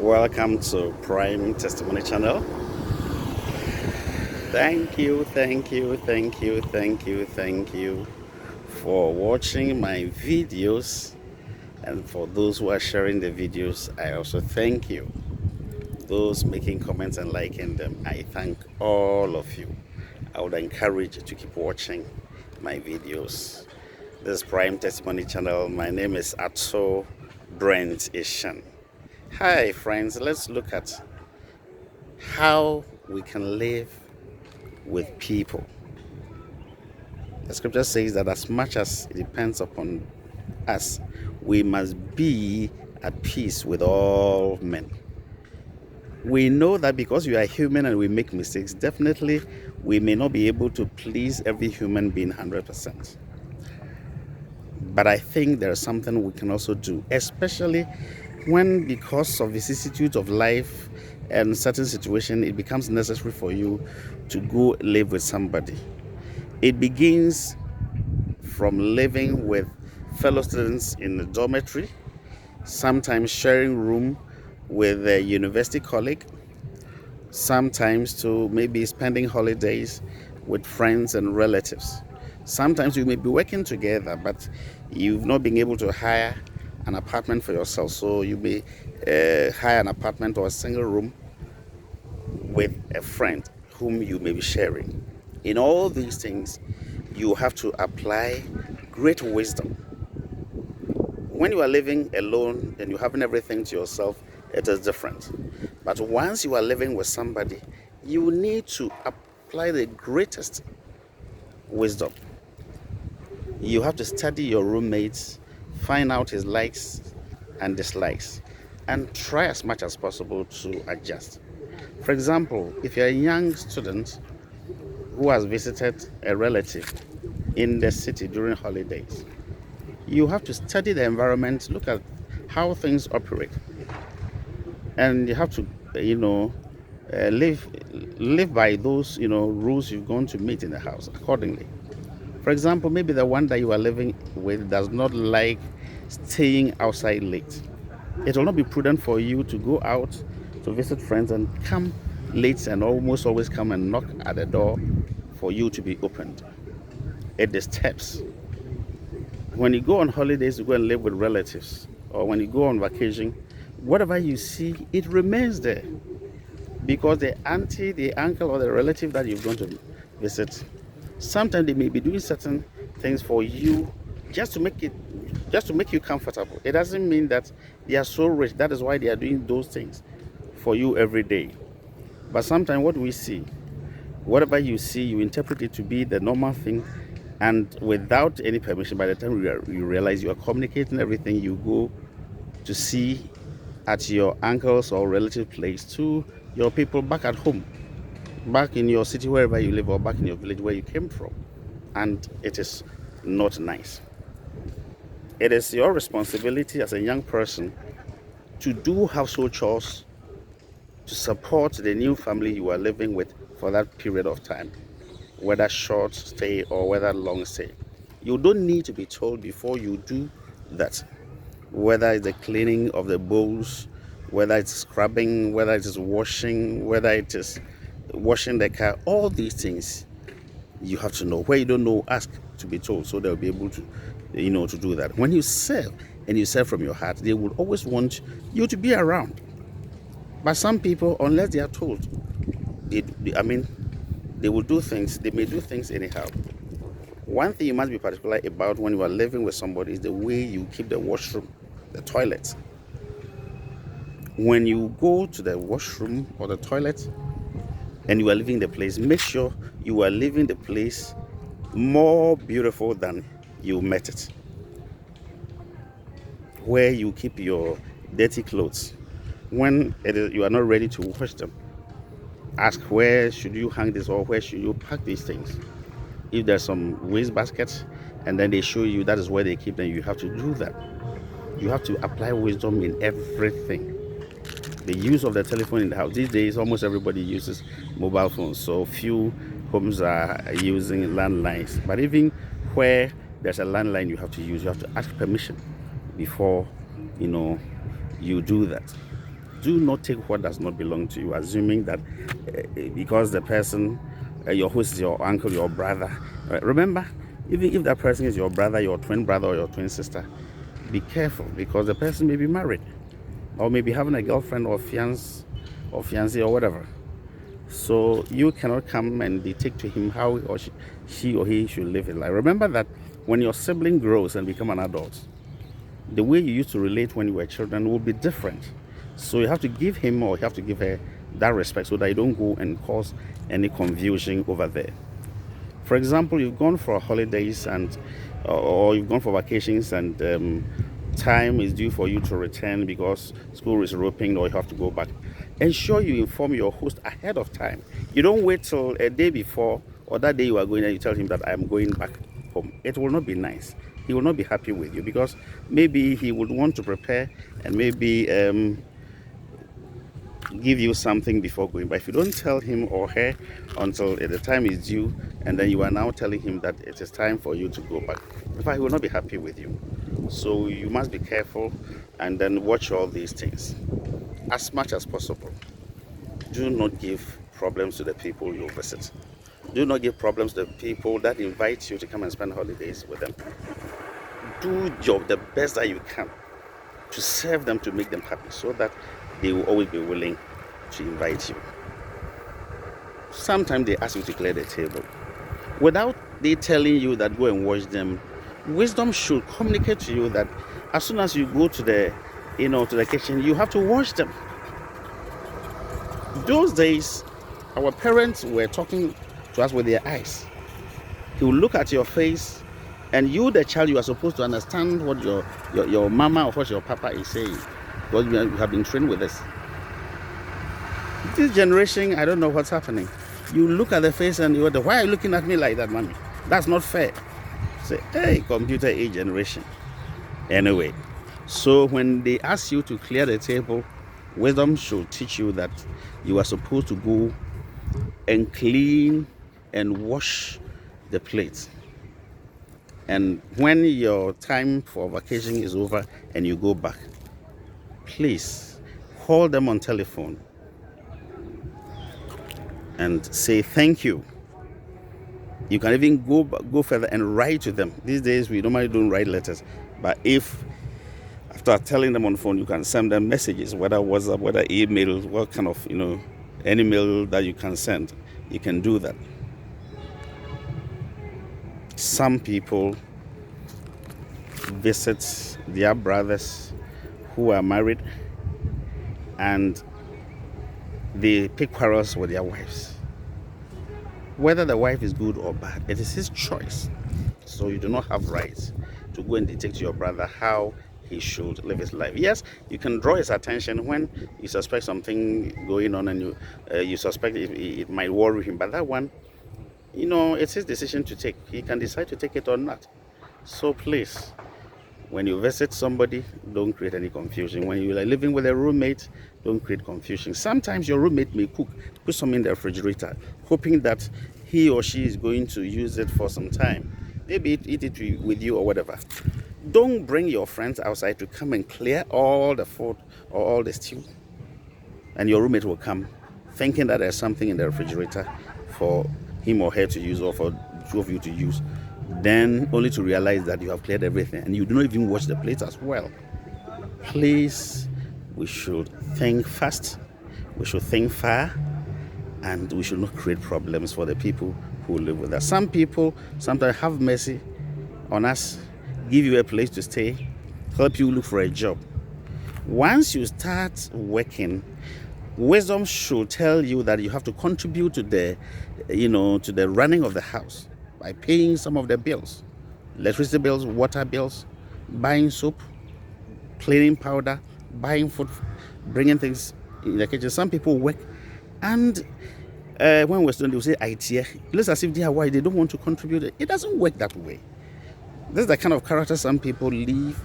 Welcome to Prime Testimony Channel. Thank you for watching my videos, and for those who are sharing the videos, I also thank you. Those making comments and liking them, I thank all of you. I would encourage you to keep watching my videos. This is Prime Testimony Channel. My name is Atso Brent Ishan. Hi friends, let's look at how we can live with people. The scripture says that as much as it depends upon us, we must be at peace with all men. We know that because we are human and we make mistakes, definitely we may not be able to please every human being 100%. But I think there's something we can also do, especially when, because of vicissitudes of life and certain situation, it becomes necessary for you to go live with somebody. It begins from living with fellow students in the dormitory, sometimes sharing room with a university colleague, sometimes to maybe spending holidays with friends and relatives. Sometimes you may be working together, but you've not been able to hire an apartment for yourself, so you may hire an apartment or a single room with a friend whom you may be sharing. In all these things, you have to apply great wisdom. When you are living alone and you're having everything to yourself, it is different. But once you are living with somebody, you need to apply the greatest wisdom. You have to study your roommates, find out his likes and dislikes, and try as much as possible to adjust. For example, if you're a young student who has visited a relative in the city during holidays, you have to study the environment, look at how things operate, and you have to, live by those, rules you're going to meet in the house accordingly. For example, maybe the one that you are living with does not like staying outside late. It will not be prudent for you to go out to visit friends and come late, and almost always come and knock at the door for you to be opened. It disturbs. When you go on holidays, you go and live with relatives, or when you go on vacation, whatever you see, it remains there. Because the auntie, the uncle, or the relative that you're going to visit, sometimes they may be doing certain things for you just to make you comfortable. It doesn't mean that they are so rich. That is why they are doing those things for you every day. But sometimes what we see, whatever you see, you interpret it to be the normal thing, and without any permission, by the time you realize you are communicating everything you go to see at your uncle's or relative place to your people back at home, back in your city, wherever you live, or back in your village where you came from. And it is not nice. It is your responsibility as a young person to do household chores, to support the new family you are living with for that period of time, whether short stay or whether long stay. You don't need to be told before you do that, whether it's the cleaning of the bowls, whether it's scrubbing, whether it is washing, whether it is washing the car. All these things you have to know. Where you don't know, ask to be told, so they'll be able to to do that. When you serve, and you serve from your heart, they will always want you to be around. But some people, unless they are told, they will do things, they may do things anyhow. One thing you must be particular about when you are living with somebody is the way you keep the washroom, the toilet. When you go to the washroom or the toilet and you are leaving the place, make sure you are leaving the place more beautiful than you met it. Where you keep your dirty clothes, when you are not ready to wash them, ask where should you hang this, or where should you pack these things. If there's some waste baskets and then they show you that is where they keep them, you have to do that. You have to apply wisdom in everything. The use of the telephone in the house, these days almost everybody uses mobile phones, so few homes are using landlines. But even where there's a landline you have to ask permission before you do that. Do not take what does not belong to you, assuming that because the person, your host is your uncle, your brother. Remember, even if that person is your brother, your twin brother, or your twin sister, be careful, because the person may be married or maybe having a girlfriend or fiancé or whatever. So you cannot come and dictate to him how or she or he should live his life. Remember that when your sibling grows and become an adult, the way you used to relate when you were children will be different. So you have to give him or you have to give her that respect so that you don't go and cause any confusion over there. For example, you've gone for holidays or you've gone for vacations and time is due for you to return because school is opening or you have to go back. Ensure you inform your host ahead of time. You don't wait till a day before or that day you are going and you tell him that I am going back home. It will not be nice. He will not be happy with you because maybe he would want to prepare and maybe give you something before going. But if you don't tell him or her until the time is due, and then you are now telling him that it is time for you to go back, in fact, he will not be happy with you. So you must be careful and then watch all these things. As much as possible, do not give problems to the people you visit. Do not give problems to the people that invite you to come and spend holidays with them. Do the best that you can to serve them, to make them happy, so that they will always be willing to invite you. Sometimes they ask you to clear the table. Without they telling you that go and wash them, wisdom should communicate to you that as soon as you go to the kitchen, you have to wash them. Those days, our parents were talking to us with their eyes. He will look at your face, and you, the child, you are supposed to understand what your mama or what your papa is saying, because you have been trained with this. This generation, I don't know what's happening. You look at the face and you wonder, why are you looking at me like that, mommy? That's not fair. Say, hey, computer age generation. Anyway, so when they ask you to clear the table, wisdom should teach you that you are supposed to go and clean and wash the plate. And when your time for vacation is over and you go back, please call them on telephone and say thank you. You can even go further and write to them. These days we normally don't write letters, but if after telling them on the phone, you can send them messages, whether WhatsApp, whether email, what kind of any mail that you can send, you can do that. Some people visit their brothers who are married and they pick quarrels with their wives. Whether the wife is good or bad, it is his choice. So you do not have rights to go and dictate to your brother how he should live his life. Yes, you can draw his attention when you suspect something going on and you suspect it might worry him, but that one, it's his decision to take. He can decide to take it or not. So please, when you visit somebody, don't create any confusion. When you are living with a roommate, don't create confusion. Sometimes your roommate may put some in the refrigerator, hoping that he or she is going to use it for some time. Maybe eat it with you or whatever. Don't bring your friends outside to come and clear all the food or all the stew. And your roommate will come thinking that there's something in the refrigerator for him or her to use or for two of you to use. Then only to realize that you have cleared everything and you do not even wash the plates as well. Please, we should think fast, we should think far, and we should not create problems for the people who live with us. Some people sometimes have mercy on us, give you a place to stay, help you look for a job. Once you start working, wisdom should tell you that you have to contribute to the running of the house by paying some of the bills, electricity bills, water bills, buying soap, cleaning powder, buying food, bringing things in the kitchen. Some people work, and when we're students, they will say, "IT." Looks as if DIY, they don't want to contribute. It doesn't work that way. This is the kind of character some people leave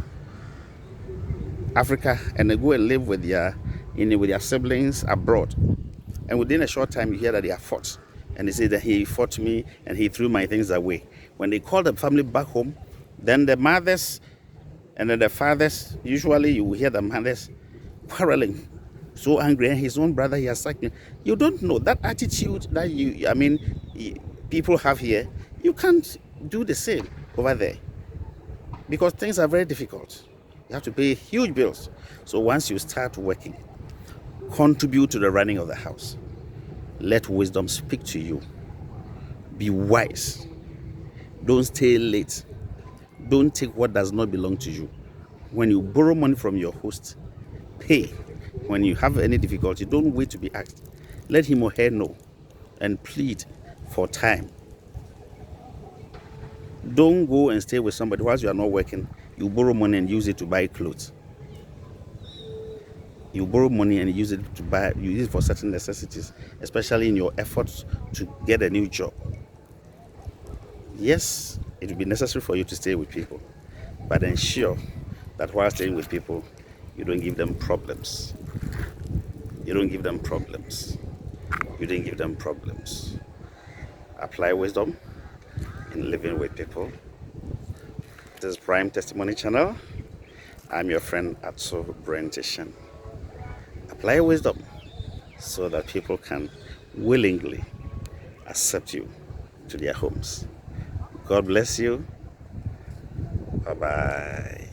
Africa and they go and live with their siblings abroad. And within a short time, you hear that they are fought. And they say that he fought me and he threw my things away. When they call the family back home, then the mothers and then the fathers, usually you will hear the mothers quarreling, so angry, and his own brother, he has sacked him. You don't know that attitude that people have here. You can't do the same over there because things are very difficult. You have to pay huge bills. So once you start working, contribute to the running of the house. Let wisdom speak to you. Be wise. Don't stay late. Don't take what does not belong to you. When you borrow money from your host, pay. When you have any difficulty, don't wait to be asked. Let him or her know and plead for time. Don't go and stay with somebody whilst you are not working. You borrow money and use it to buy clothes. You borrow money and use it for certain necessities, especially in your efforts to get a new job. Yes, it will be necessary for you to stay with people, but ensure that while staying with people, you don't give them problems. You don't give them problems. You didn't give them problems. Apply wisdom in living with people. This is Prime Testimony Channel. I'm your friend Atso Brentishan. Apply wisdom so that people can willingly accept you to their homes. God bless you. Bye-bye.